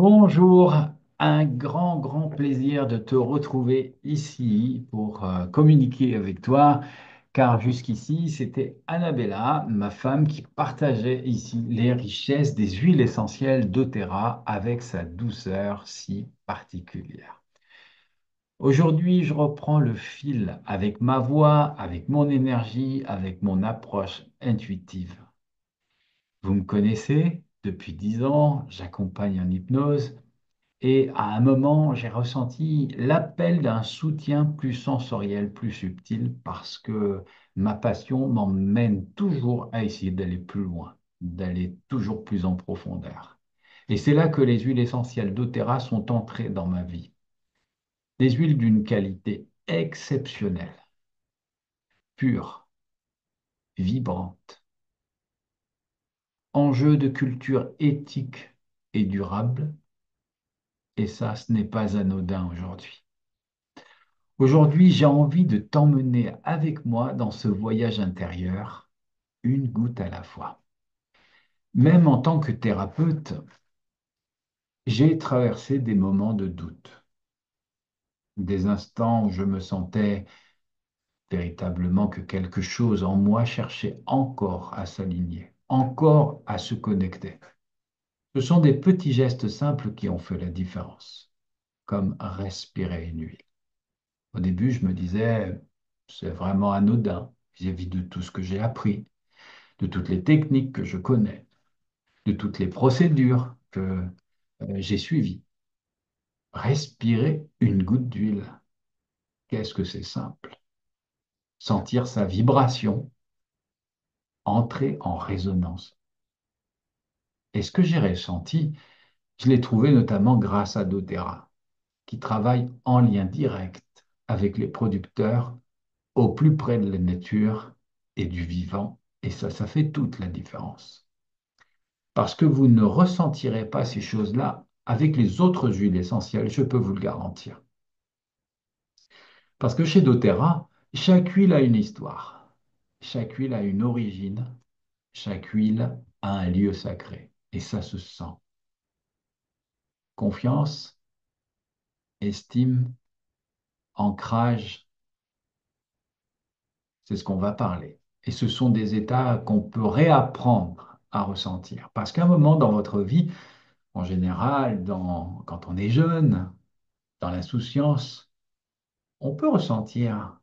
Bonjour, un grand plaisir de te retrouver ici pour communiquer avec toi, car jusqu'ici, c'était Annabella, ma femme, qui partageait ici les richesses des huiles essentielles d'Otera avec sa douceur si particulière. Aujourd'hui, je reprends le fil avec ma voix, avec mon énergie, avec mon approche intuitive. Vous me connaissez, depuis 10 ans, j'accompagne en hypnose. Et à un moment, j'ai ressenti l'appel d'un soutien plus sensoriel, plus subtil, parce que ma passion m'emmène toujours à essayer d'aller plus loin, d'aller toujours plus en profondeur. Et c'est là que les huiles essentielles d'Otera sont entrées dans ma vie. Des huiles d'une qualité exceptionnelle, pure, vibrante, enjeu de culture éthique et durable, et ça, ce n'est pas anodin aujourd'hui. Aujourd'hui, j'ai envie de t'emmener avec moi dans ce voyage intérieur, une goutte à la fois. Même en tant que thérapeute, j'ai traversé des moments de doute, des instants où je me sentais véritablement que quelque chose en moi cherchait encore à s'aligner, encore à se connecter. Ce sont des petits gestes simples qui ont fait la différence, comme respirer une huile. Au début, je me disais, c'est vraiment anodin vis-à-vis de tout ce que j'ai appris, de toutes les techniques que je connais, de toutes les procédures que j'ai suivies. Respirer une goutte d'huile, qu'est-ce que c'est simple. Sentir sa vibration, entrer en résonance. Et ce que j'ai ressenti, je l'ai trouvé notamment grâce à doTERRA, qui travaille en lien direct avec les producteurs au plus près de la nature et du vivant. Et ça fait toute la différence. Parce que vous ne ressentirez pas ces choses-là avec les autres huiles essentielles, je peux vous le garantir. Parce que chez doTERRA, chaque huile a une histoire, chaque huile a une origine, chaque huile a un lieu sacré. Et ça se sent. Confiance, estime, ancrage, c'est ce qu'on va parler. Et ce sont des états qu'on peut réapprendre à ressentir. Parce qu'à un moment dans votre vie, en général, quand on est jeune, dans l'insouciance, on peut ressentir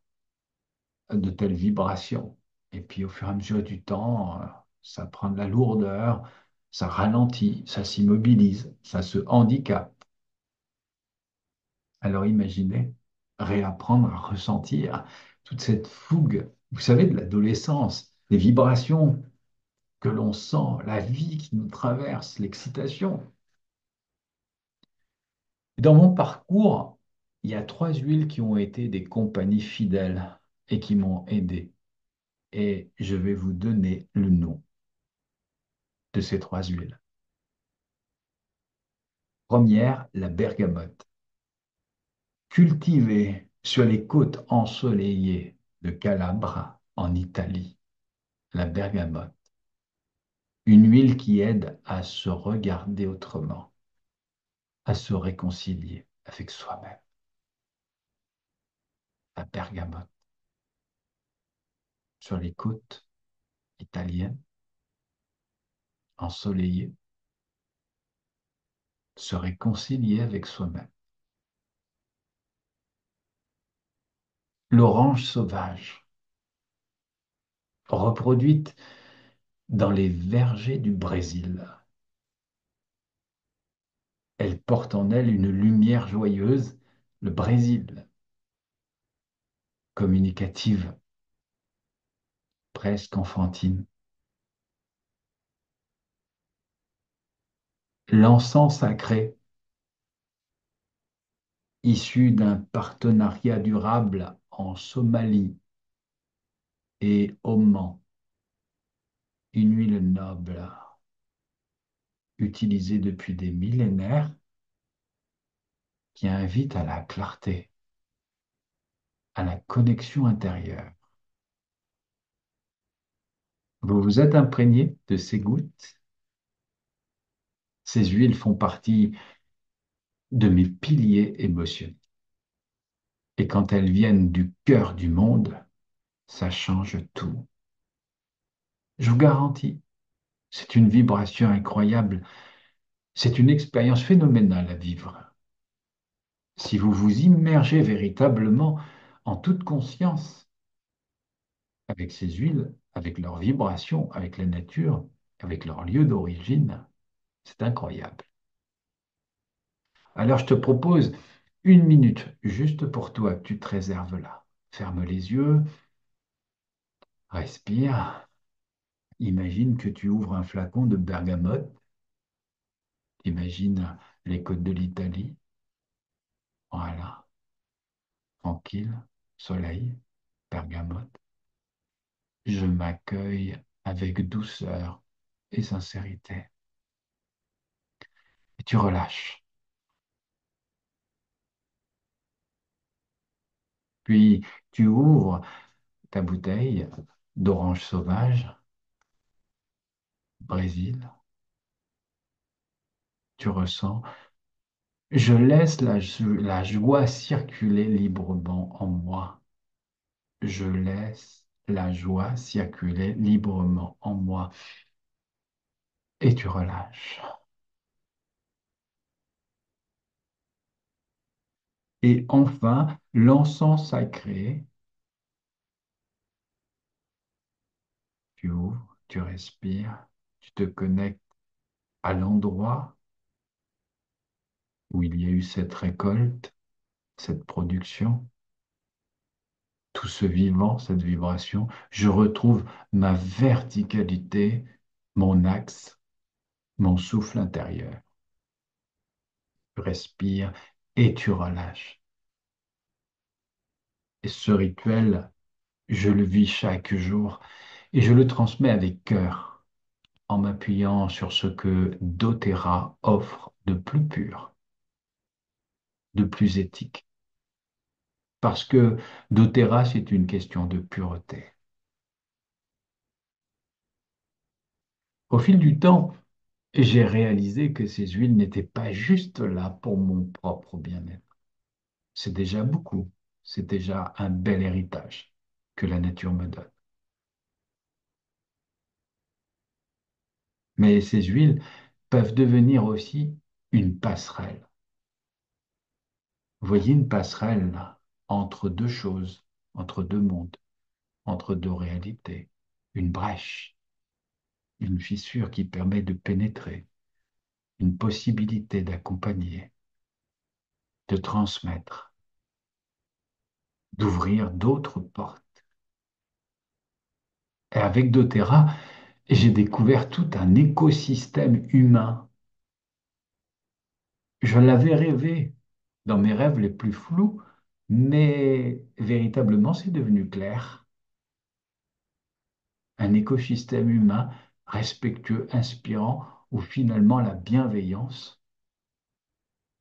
de telles vibrations. Et puis au fur et à mesure du temps, ça prend de la lourdeur, ça ralentit, ça s'immobilise, ça se handicape. Alors imaginez réapprendre à ressentir toute cette fougue, vous savez, de l'adolescence, les vibrations que l'on sent, la vie qui nous traverse, l'excitation. Dans mon parcours, il y a trois huiles qui ont été des compagnies fidèles et qui m'ont aidé. Et je vais vous donner le nom de ces trois huiles. Première, la bergamote. Cultivée sur les côtes ensoleillées de Calabre, en Italie. La bergamote. Une huile qui aide à se regarder autrement, à se réconcilier avec soi-même. La bergamote. Sur les côtes italiennes, ensoleillées, se réconcilier avec soi-même. L'orange sauvage, reproduite dans les vergers du Brésil. Elle porte en elle une lumière joyeuse, le Brésil, communicative, presque enfantine. L'encens sacré, issu d'un partenariat durable en Somalie et Oman, une huile noble, utilisée depuis des millénaires, qui invite à la clarté, à la connexion intérieure. Vous vous êtes imprégné de ces gouttes. Ces huiles font partie de mes piliers émotionnels. Et quand elles viennent du cœur du monde, ça change tout. Je vous garantis, c'est une vibration incroyable, c'est une expérience phénoménale à vivre. Si vous vous immergez véritablement en toute conscience avec ces huiles, avec leurs vibrations, avec la nature, avec leur lieu d'origine, c'est incroyable. Alors je te propose 1 minute juste pour toi que tu te réserves là. Ferme les yeux, respire. Imagine que tu ouvres un flacon de bergamote. Imagine les côtes de l'Italie. Voilà, tranquille, soleil, bergamote. Je m'accueille avec douceur et sincérité. Et tu relâches. Puis tu ouvres ta bouteille d'orange sauvage, Brésil. Tu ressens. Je laisse la joie circuler librement en moi. Je laisse la joie circuler librement en moi. Et tu relâches. Et enfin, l'encens sacré, tu ouvres, tu respires, tu te connectes à l'endroit où il y a eu cette récolte, cette production, tout ce vivant, cette vibration. Je retrouve ma verticalité, mon axe, mon souffle intérieur. Tu respires et tu relâches. Et ce rituel, je le vis chaque jour et je le transmets avec cœur en m'appuyant sur ce que doTERRA offre de plus pur, de plus éthique. Parce que doTERRA, c'est une question de pureté. Au fil du temps, j'ai réalisé que ces huiles n'étaient pas juste là pour mon propre bien-être. C'est déjà beaucoup. C'est déjà un bel héritage que la nature me donne. Mais ces huiles peuvent devenir aussi une passerelle. Vous voyez une passerelle là, entre deux choses, entre deux mondes, entre deux réalités, une brèche, une fissure qui permet de pénétrer, une possibilité d'accompagner, de transmettre, d'ouvrir d'autres portes. Et avec doTERRA, j'ai découvert tout un écosystème humain. Je l'avais rêvé dans mes rêves les plus flous, mais véritablement c'est devenu clair. Un écosystème humain respectueux, inspirant, où finalement la bienveillance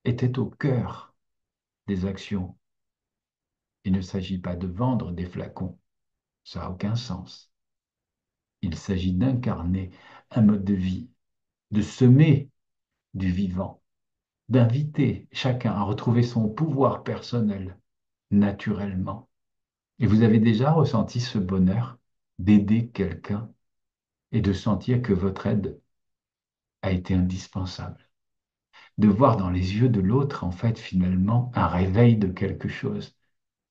était au cœur des actions. Il ne s'agit pas de vendre des flacons, ça n'a aucun sens. Il s'agit d'incarner un mode de vie, de semer du vivant, d'inviter chacun à retrouver son pouvoir personnel naturellement. Et vous avez déjà ressenti ce bonheur d'aider quelqu'un et de sentir que votre aide a été indispensable. De voir dans les yeux de l'autre, en fait, finalement, un réveil de quelque chose.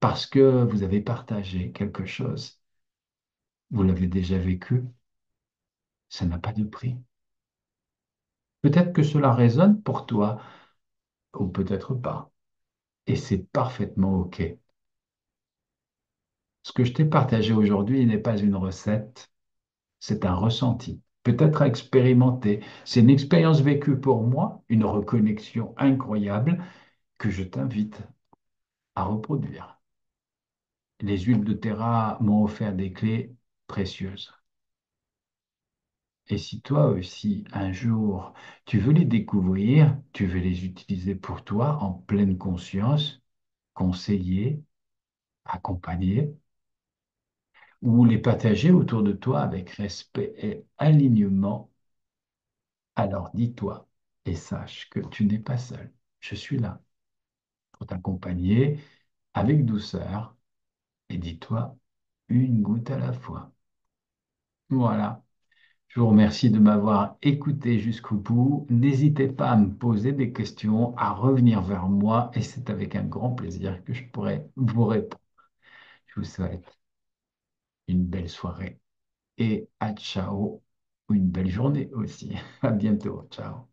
Parce que vous avez partagé quelque chose. Vous l'avez déjà vécu, ça n'a pas de prix. Peut-être que cela résonne pour toi, ou peut-être pas. Et c'est parfaitement OK. Ce que je t'ai partagé aujourd'hui n'est pas une recette, c'est un ressenti. Peut-être à expérimenter. C'est une expérience vécue pour moi, une reconnexion incroyable que je t'invite à reproduire. Les huiles de Terra m'ont offert des clés précieuses. Et si toi aussi, un jour, tu veux les découvrir, tu veux les utiliser pour toi en pleine conscience, conseiller, accompagner, ou les partager autour de toi avec respect et alignement, alors dis-toi et sache que tu n'es pas seul. je suis là pour t'accompagner avec douceur et dis-toi une goutte à la fois. Voilà. Je vous remercie de m'avoir écouté jusqu'au bout. N'hésitez pas à me poser des questions, à revenir vers moi et c'est avec un grand plaisir que je pourrai vous répondre. Je vous souhaite une belle soirée et à ciao, ou une belle journée aussi. À bientôt. Ciao.